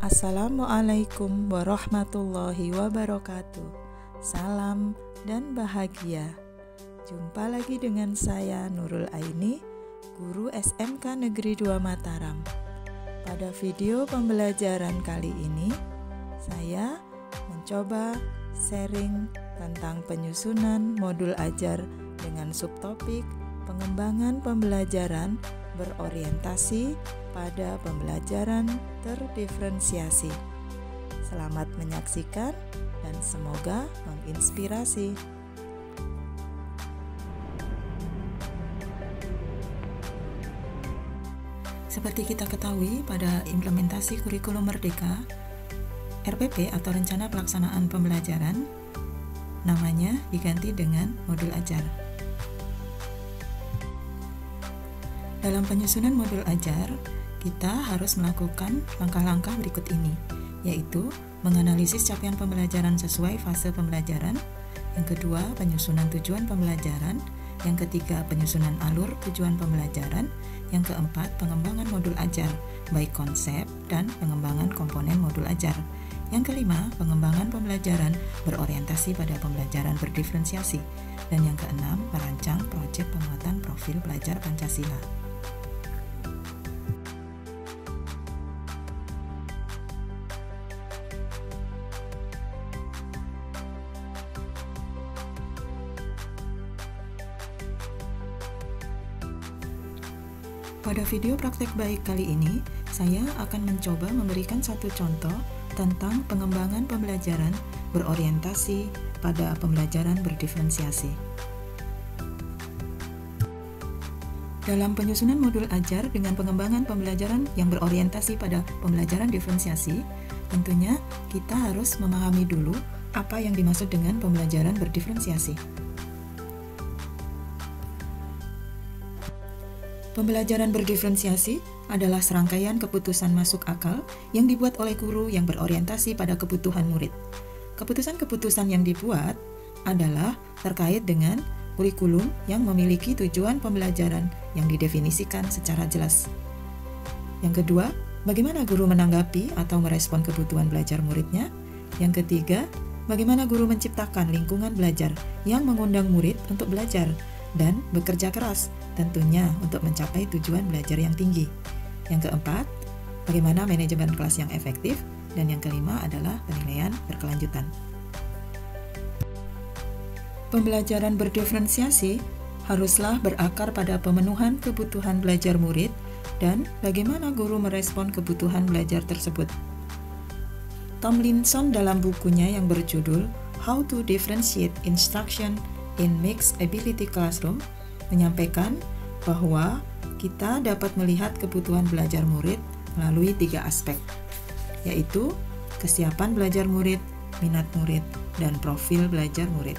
Assalamualaikum warahmatullahi wabarakatuh. Salam dan bahagia. Jumpa lagi dengan saya Nurul Aini, guru SMK Negeri 2 Mataram. Pada video pembelajaran kali ini, saya mencoba sharing tentang penyusunan modul ajar dengan subtopik pengembangan pembelajaran berorientasi pada pembelajaran terdiferensiasi. Selamat menyaksikan dan semoga menginspirasi. Seperti kita ketahui, pada implementasi kurikulum merdeka, RPP atau Rencana Pelaksanaan Pembelajaran, namanya diganti dengan modul ajar. Dalam penyusunan modul ajar, kita harus melakukan langkah-langkah berikut ini, yaitu menganalisis capaian pembelajaran sesuai fase pembelajaran, yang kedua penyusunan tujuan pembelajaran, yang ketiga penyusunan alur tujuan pembelajaran, yang keempat pengembangan modul ajar, baik konsep dan pengembangan komponen modul ajar, yang kelima pengembangan pembelajaran berorientasi pada pembelajaran berdiferensiasi, dan yang keenam merancang proyek penguatan profil pelajar Pancasila. Pada video praktek baik kali ini, saya akan mencoba memberikan satu contoh tentang pengembangan pembelajaran berorientasi pada pembelajaran berdiferensiasi. Dalam penyusunan modul ajar dengan pengembangan pembelajaran yang berorientasi pada pembelajaran diferensiasi, tentunya kita harus memahami dulu apa yang dimaksud dengan pembelajaran berdiferensiasi. Pembelajaran berdiferensiasi adalah serangkaian keputusan masuk akal yang dibuat oleh guru yang berorientasi pada kebutuhan murid. Keputusan-keputusan yang dibuat adalah terkait dengan kurikulum yang memiliki tujuan pembelajaran yang didefinisikan secara jelas. Yang kedua, bagaimana guru menanggapi atau merespon kebutuhan belajar muridnya. Yang ketiga, bagaimana guru menciptakan lingkungan belajar yang mengundang murid untuk belajar dan bekerja keras, tentunya untuk mencapai tujuan belajar yang tinggi. Yang keempat, bagaimana manajemen kelas yang efektif, dan yang kelima adalah penilaian berkelanjutan. Pembelajaran berdiferensiasi haruslah berakar pada pemenuhan kebutuhan belajar murid dan bagaimana guru merespon kebutuhan belajar tersebut. Tomlinson dalam bukunya yang berjudul How to Differentiate Instruction in Mixed Ability Classroom menyampaikan bahwa kita dapat melihat kebutuhan belajar murid melalui 3 aspek, yaitu kesiapan belajar murid, minat murid, dan profil belajar murid.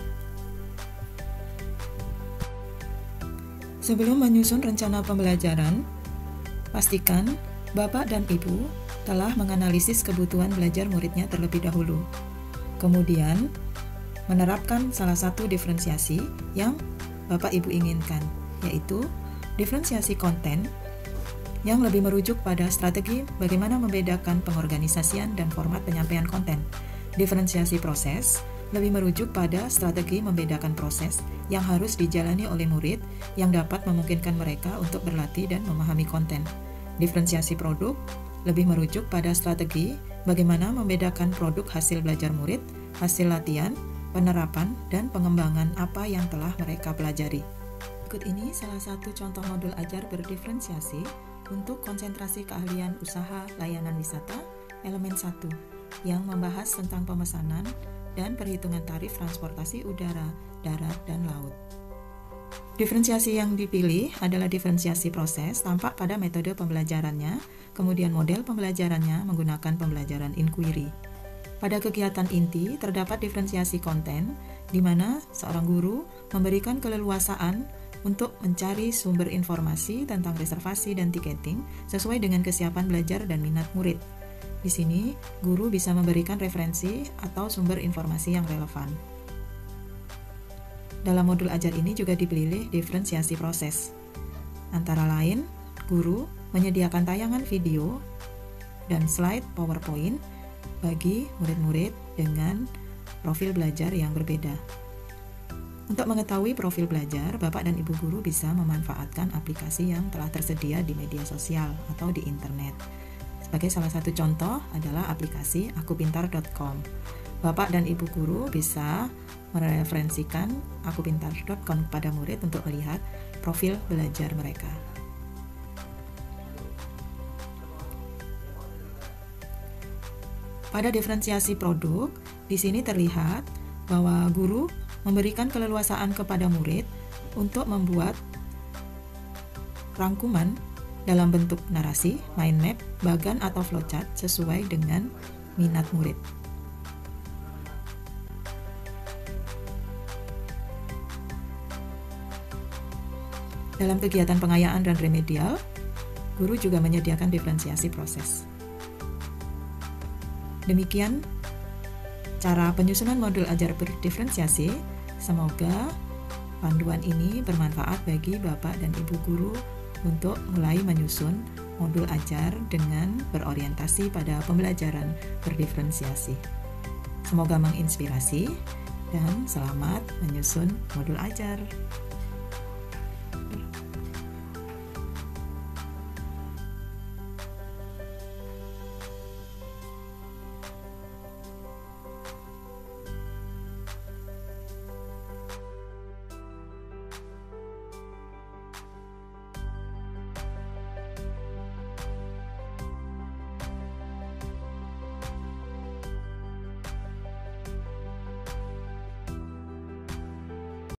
Sebelum menyusun rencana pembelajaran, pastikan Bapak dan Ibu telah menganalisis kebutuhan belajar muridnya terlebih dahulu. Kemudian, menerapkan salah satu diferensiasi yang Bapak Ibu inginkan, yaitu diferensiasi konten yang lebih merujuk pada strategi bagaimana membedakan pengorganisasian dan format penyampaian konten. Diferensiasi proses lebih merujuk pada strategi membedakan proses yang harus dijalani oleh murid yang dapat memungkinkan mereka untuk berlatih dan memahami konten. Diferensiasi produk lebih merujuk pada strategi bagaimana membedakan produk hasil belajar murid, hasil latihan, penerapan, dan pengembangan apa yang telah mereka pelajari. Berikut ini salah satu contoh modul ajar berdiferensiasi untuk konsentrasi keahlian usaha layanan wisata elemen 1 yang membahas tentang pemesanan dan perhitungan tarif transportasi udara, darat, dan laut. Diferensiasi yang dipilih adalah diferensiasi proses tampak pada metode pembelajarannya, kemudian model pembelajarannya menggunakan pembelajaran inquiry. Pada kegiatan inti, terdapat diferensiasi konten, di mana seorang guru memberikan keleluasaan untuk mencari sumber informasi tentang reservasi dan tiketing sesuai dengan kesiapan belajar dan minat murid. Di sini, guru bisa memberikan referensi atau sumber informasi yang relevan. Dalam modul ajar ini juga dipilih diferensiasi proses. Antara lain, guru menyediakan tayangan video dan slide PowerPoint bagi murid-murid dengan profil belajar yang berbeda. Untuk mengetahui profil belajar, Bapak dan Ibu guru bisa memanfaatkan aplikasi yang telah tersedia di media sosial atau di internet. Sebagai salah satu contoh adalah aplikasi akupintar.com. Bapak dan Ibu guru bisa mereferensikan akupintar.com kepada murid untuk melihat profil belajar mereka. Pada diferensiasi produk, di sini terlihat bahwa guru memberikan keleluasaan kepada murid untuk membuat rangkuman dalam bentuk narasi, mind map, bagan atau flowchart sesuai dengan minat murid. Dalam kegiatan pengayaan dan remedial, guru juga menyediakan diferensiasi proses. Demikian cara penyusunan modul ajar berdiferensiasi. Semoga panduan ini bermanfaat bagi Bapak dan Ibu guru untuk mulai menyusun modul ajar dengan berorientasi pada pembelajaran berdiferensiasi. Semoga menginspirasi dan selamat menyusun modul ajar.